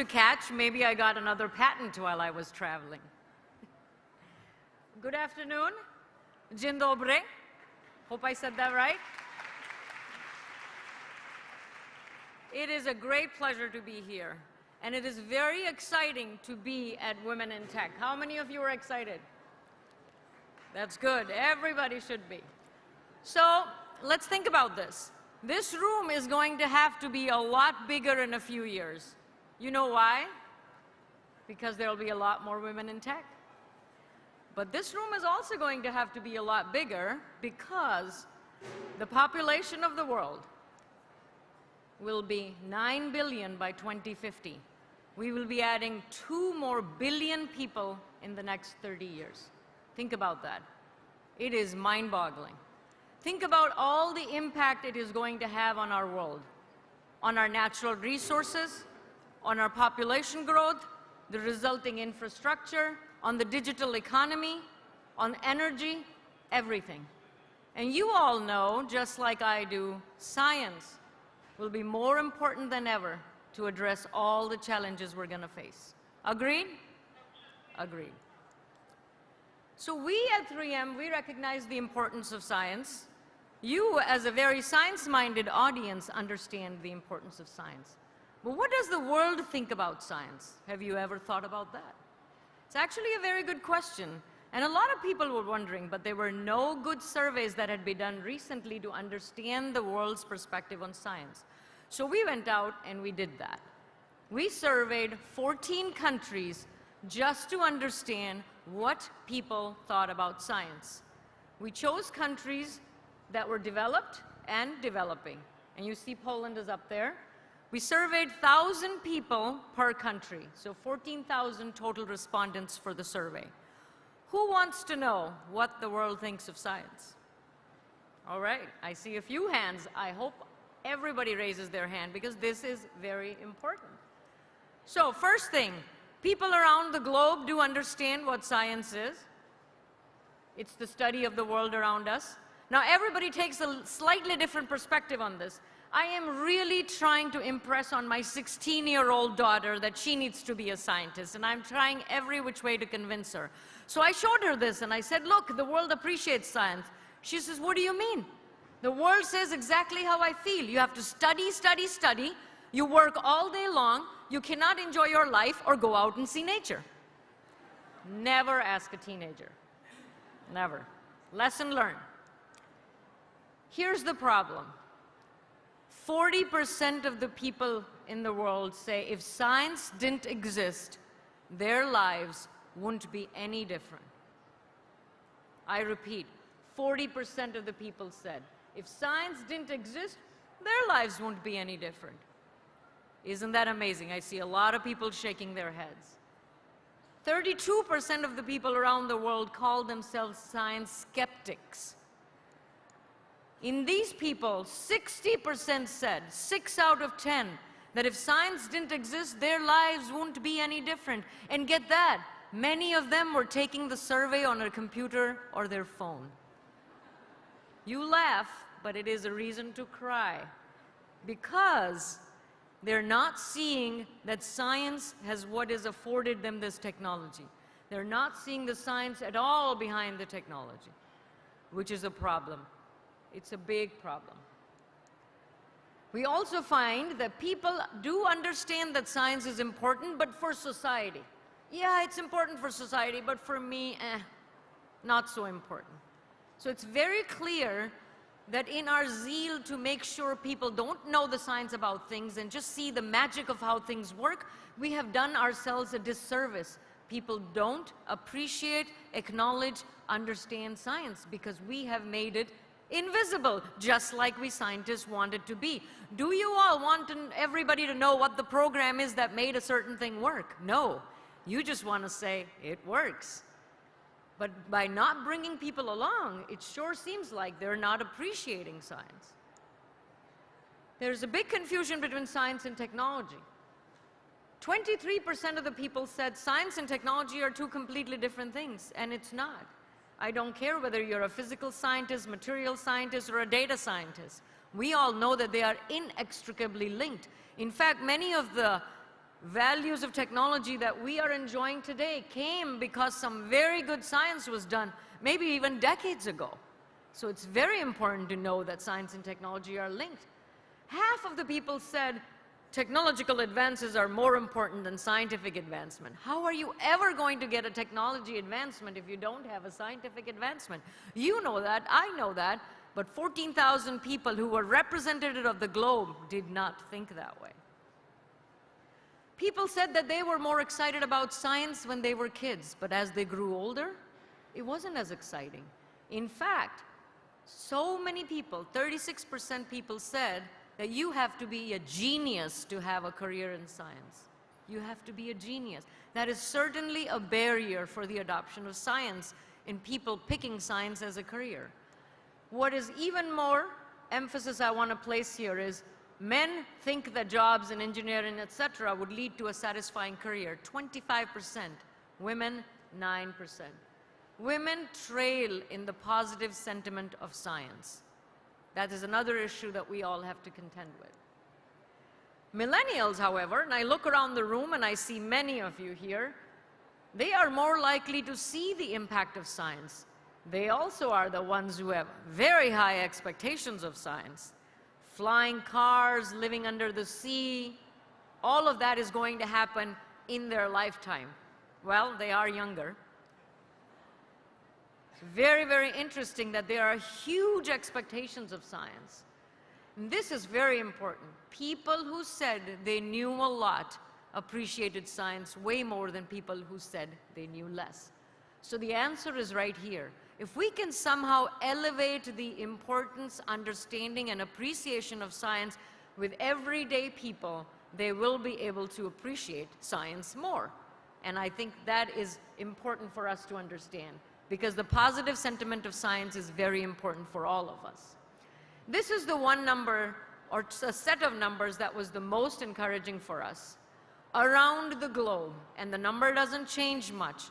catch. Maybe I got another patent while I was traveling. Good afternoon. Dzień dobry. Hope I said that right. It is a great pleasure to be here. And it is very exciting to be at Women in Tech. How many of you are excited? That's good. Everybody should be. So let's think about this. This room is going to have to be a lot bigger in a few years. You know why? Because there will be a lot more women in tech. But this room is also going to have to be a lot bigger because the population of the world will be 9 billion by 2050. We will be adding 2 more billion people in the next 30 years. Think about that. It is mind-boggling. Think about all the impact it is going to have on our world, on our natural resources, on our population growth, the resulting infrastructure, on the digital economy, on energy, everything. And you all know, just like I do, science will be more important than ever to address all the challenges we're going to face. Agreed? Agreed. So we at 3M, we recognize the importance of science. You, as a very science-minded audience, understand the importance of science. But what does the world think about science? Have you ever thought about that? It's actually a very good question. And a lot of people were wondering, but there were no good surveys that had been done recently to understand the world's perspective on science. So we went out and we did that. We surveyed 14 countries just to understand what people thought about science. We chose countries that were developed and developing. And you see Poland is up there. We surveyed 1,000 people per country, so 14,000 total respondents for the survey. Who wants to know what the world thinks of science? All right, I see a few hands. I hope everybody raises their hand because this is very important. So first thing, people around the globe do understand what science is. It's the study of the world around us. Now everybody takes a slightly different perspective on this. I am really trying to impress on my 16-year-old daughter that she needs to be a scientist, and I'm trying every which way to convince her. So I showed her this and I said, look, the world appreciates science. She says, what do you mean? The world says exactly how I feel. You have to study, study, study. You work all day long. You cannot enjoy your life or go out and see nature. Never ask a teenager. Never. Lesson learned. Here's the problem. 40% of the people in the world say if science didn't exist, their lives wouldn't be any different. I repeat, 40% of the people said if science didn't exist, their lives wouldn't be any different. Isn't that amazing? I see a lot of people shaking their heads. 32% of the people around the world call themselves science skeptics. In these people, 60% said, 6 out of 10, that if science didn't exist, their lives wouldn't be any different. And get that, many of them were taking the survey on a computer or their phone. You laugh, but it is a reason to cry, because they're not seeing that science has what has afforded them this technology. They're not seeing the science at all behind the technology, which is a problem. It's a big problem. We also find that people do understand that science is important, but for society. Yeah, it's important for society, but for me, not so important. So it's very clear that in our zeal to make sure people don't know the science about things and just see the magic of how things work, we have done ourselves a disservice. People don't appreciate, acknowledge, understand science because we have made it invisible, just like we scientists want it to be. Do you all want everybody to know what the program is that made a certain thing work? No. You just want to say, it works. But by not bringing people along, it sure seems like they're not appreciating science. There's a big confusion between science and technology. 23% of the people said science and technology are two completely different things, and it's not. I don't care whether you're a physical scientist, material scientist, or a data scientist. We all know that they are inextricably linked. In fact, many of the values of technology that we are enjoying today came because some very good science was done, maybe even decades ago. So it's very important to know that science and technology are linked. Half of the people said technological advances are more important than scientific advancement. How are you ever going to get a technology advancement if you don't have a scientific advancement? You know that, I know that, but 14,000 people who were representative of the globe did not think that way. People said that they were more excited about science when they were kids, but as they grew older, it wasn't as exciting. In fact, so many people, 36% people said that you have to be a genius to have a career in science. You have to be a genius. That is certainly a barrier for the adoption of science in people picking science as a career. What is even more emphasis I want to place here is men think that jobs in engineering, etc., would lead to a satisfying career. 25%. Women, 9%. Women trail in the positive sentiment of science. That is another issue that we all have to contend with. Millennials, however, and I look around the room and I see many of you here, they are more likely to see the impact of science. They also are the ones who have very high expectations of science. Flying cars, living under the sea, all of that is going to happen in their lifetime. Well, they are younger. Very, very interesting that there are huge expectations of science. And this is very important. People who said they knew a lot appreciated science way more than people who said they knew less. So the answer is right here. If we can somehow elevate the importance, understanding, and appreciation of science with everyday people, they will be able to appreciate science more. And I think that is important for us to understand, because the positive sentiment of science is very important for all of us. This is the one number, or a set of numbers, that was the most encouraging for us. Around the globe, and the number doesn't change much,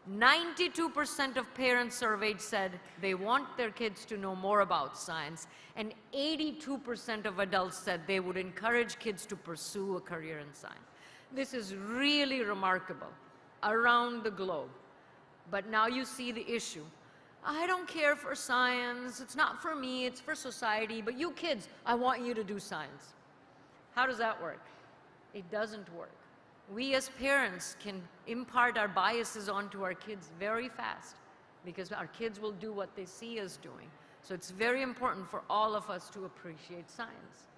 92% of parents surveyed said they want their kids to know more about science, and 82% of adults said they would encourage kids to pursue a career in science. This is really remarkable around the globe. But now you see the issue. I don't care for science, it's not for me, it's for society, but you kids, I want you to do science. How does that work? It doesn't work. We as parents can impart our biases onto our kids very fast, because our kids will do what they see us doing. So it's very important for all of us to appreciate science.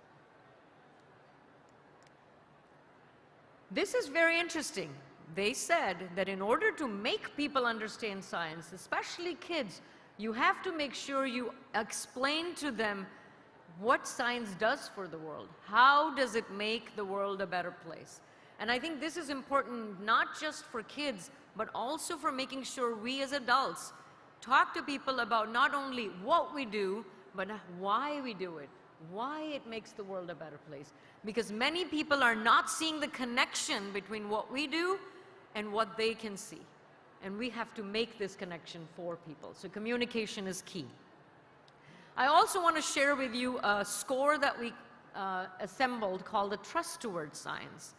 This is very interesting. They said that in order to make people understand science, especially kids, you have to make sure you explain to them what science does for the world. How does it make the world a better place? And I think this is important not just for kids, but also for making sure we as adults talk to people about not only what we do, but why we do it, why it makes the world a better place. Because many people are not seeing the connection between what we do and what they can see. And we have to make this connection for people. So communication is key. I also want to share with you a score that we assembled called the Trust Towards Science.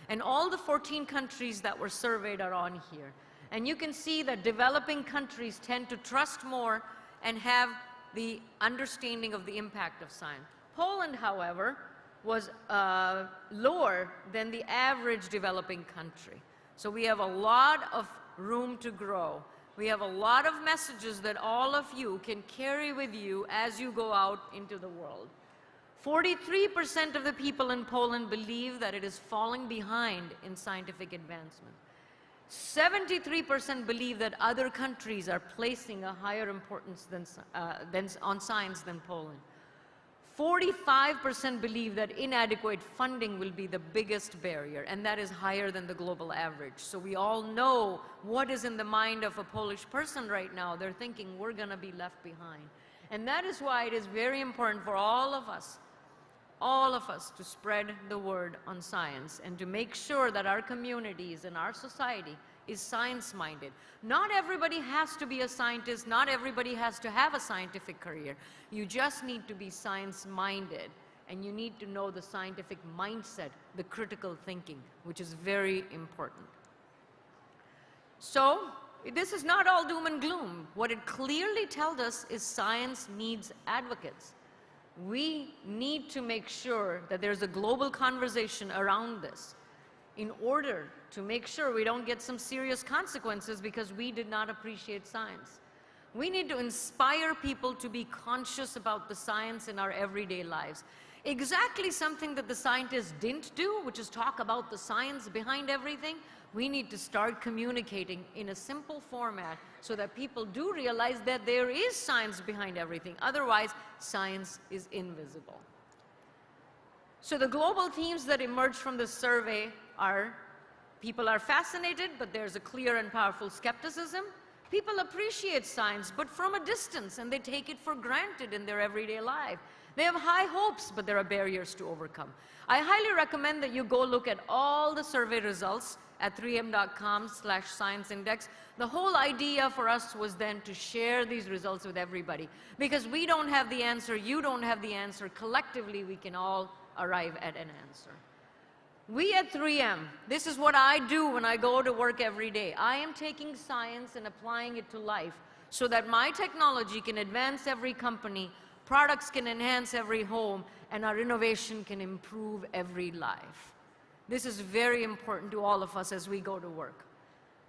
And all the 14 countries that were surveyed are on here. And you can see that developing countries tend to trust more and have the understanding of the impact of science. Poland, however, was lower than the average developing country. So we have a lot of room to grow. We have a lot of messages that all of you can carry with you as you go out into the world. 43% of the people in Poland believe that it is falling behind in scientific advancement. 73% believe that other countries are placing a higher importance on science than Poland. 45% believe that inadequate funding will be the biggest barrier, and that is higher than the global average. So we all know what is in the mind of a Polish person right now. They're thinking, we're going to be left behind. And that is why it is very important for all of us to spread the word on science and to make sure that our communities and our society is science-minded. Not everybody has to be a scientist, not everybody has to have a scientific career. You just need to be science-minded. and you need to know the scientific mindset, the critical thinking, which is very important. So, this is not all doom and gloom. What it clearly tells us is science needs advocates. We need to make sure that there's a global conversation around this in order to make sure we don't get some serious consequences because we did not appreciate science. We need to inspire people to be conscious about the science in our everyday lives. Exactly something that the scientists didn't do, which is talk about the science behind everything. We need to start communicating in a simple format so that people do realize that there is science behind everything. Otherwise, science is invisible. So the global themes that emerge from this survey are, people are fascinated, but there's a clear and powerful skepticism. People appreciate science, but from a distance, and they take it for granted in their everyday life. They have high hopes, but there are barriers to overcome. I highly recommend that you go look at all the survey results at 3m.com/science index. The whole idea for us was then to share these results with everybody. Because we don't have the answer, you don't have the answer. Collectively, we can all arrive at an answer. We at 3M, this is what I do when I go to work every day. I am taking science and applying it to life so that my technology can advance every company, products can enhance every home, and our innovation can improve every life. This is very important to all of us as we go to work.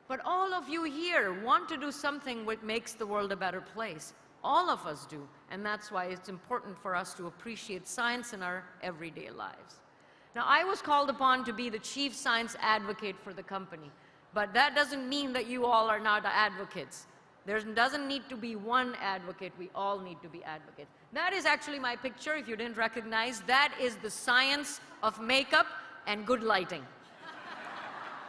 But all of you here want to do something which makes the world a better place. All of us do, and that's why it's important for us to appreciate science in our everyday lives. Now, I was called upon to be the chief science advocate for the company, but that doesn't mean that you all are not advocates. There doesn't need to be one advocate, we all need to be advocates. That is actually my picture, if you didn't recognize. That is the science of makeup and good lighting.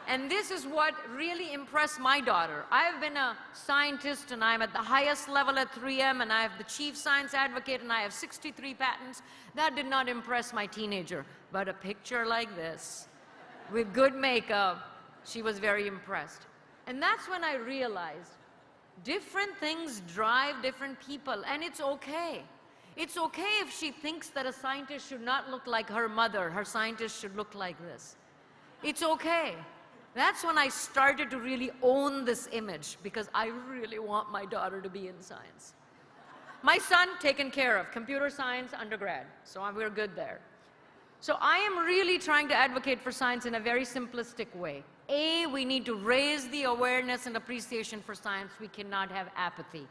And this is what really impressed my daughter. I've been a scientist and I'm at the highest level at 3M and I have the chief science advocate and I have 63 patents. That did not impress my teenager. But a picture like this, with good makeup, she was very impressed. And that's when I realized different things drive different people, and it's okay. It's okay if she thinks that a scientist should not look like her mother. Her scientist should look like this. It's okay. That's when I started to really own this image, because I really want my daughter to be in science. My son, taken care of, computer science undergrad, so we're good there. So I am really trying to advocate for science in a very simplistic way. A, we need to raise the awareness and appreciation for science. We cannot have apathy.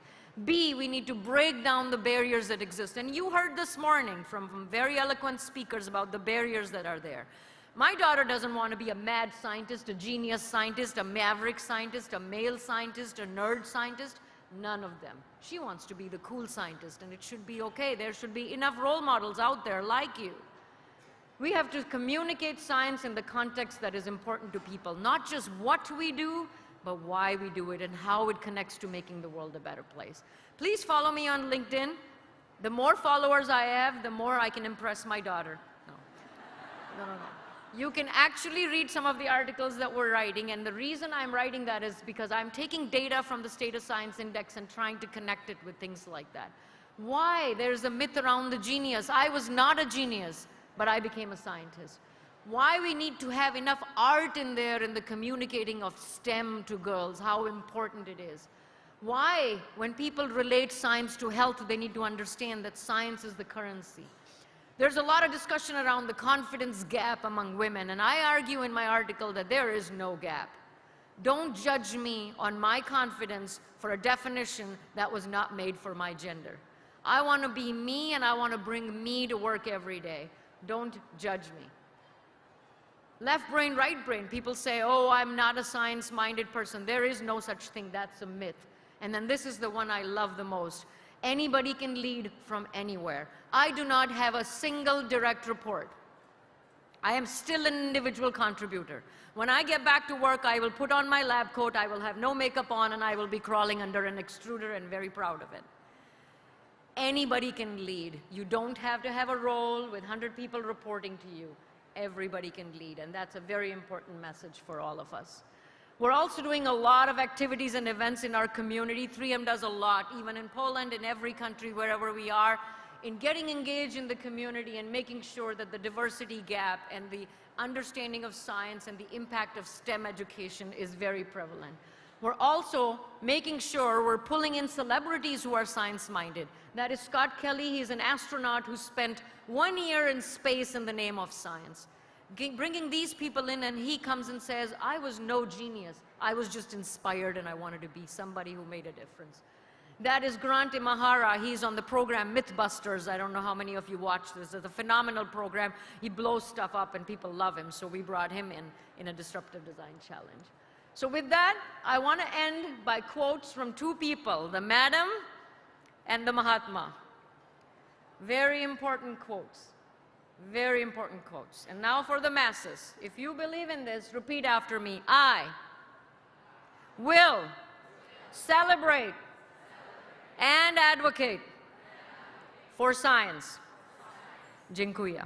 B, we need to break down the barriers that exist. And you heard this morning from very eloquent speakers about the barriers that are there. My daughter doesn't want to be a mad scientist, a genius scientist, a maverick scientist, a male scientist, a nerd scientist. None of them. She wants to be the cool scientist, and it should be okay. There should be enough role models out there like you. We have to communicate science in the context that is important to people, not just what we do, but why we do it and how it connects to making the world a better place. Please follow me on LinkedIn. The more followers I have, the more I can impress my daughter. No. You can actually read some of the articles that we're writing, and the reason I'm writing that is because I'm taking data from the State of Science Index and trying to connect it with things like that. Why? There's a myth around the genius. I was not a genius, but I became a scientist. Why we need to have enough art in there in the communicating of STEM to girls, how important it is. Why, when people relate science to health, they need to understand that science is the currency. There's a lot of discussion around the confidence gap among women, and I argue in my article that there is no gap. Don't judge me on my confidence for a definition that was not made for my gender. I want to be me, and I want to bring me to work every day. Don't judge me. Left brain, right brain. People say, oh, I'm not a science-minded person. There is no such thing. That's a myth. And then this is the one I love the most. Anybody can lead from anywhere. I do not have a single direct report. I am still an individual contributor. When I get back to work, I will put on my lab coat, I will have no makeup on, and I will be crawling under an extruder and very proud of it. Anybody can lead. You don't have to have a role with 100 people reporting to you. Everybody can lead, and that's a very important message for all of us. We're also doing a lot of activities and events in our community. 3M does a lot, even in Poland, in every country, wherever we are. in getting engaged in the community and making sure that the diversity gap and the understanding of science and the impact of STEM education is very prevalent. We're also making sure we're pulling in celebrities who are science-minded. That is Scott Kelly. He's an astronaut who spent 1 year in space in the name of science. Bringing these people in, and he comes and says, I was no genius. I was just inspired, and I wanted to be somebody who made a difference. That is Grant Imahara. He's on the program Mythbusters. I don't know how many of you watched this. It's a phenomenal program. He blows stuff up, and people love him, so we brought him in a Disruptive Design Challenge. So with that, I want to end by quotes from two people, the Madam and the Mahatma. Very important quotes. Very important quotes. And now for the masses. If you believe in this, repeat after me. I will celebrate and advocate for science. Dziękuję.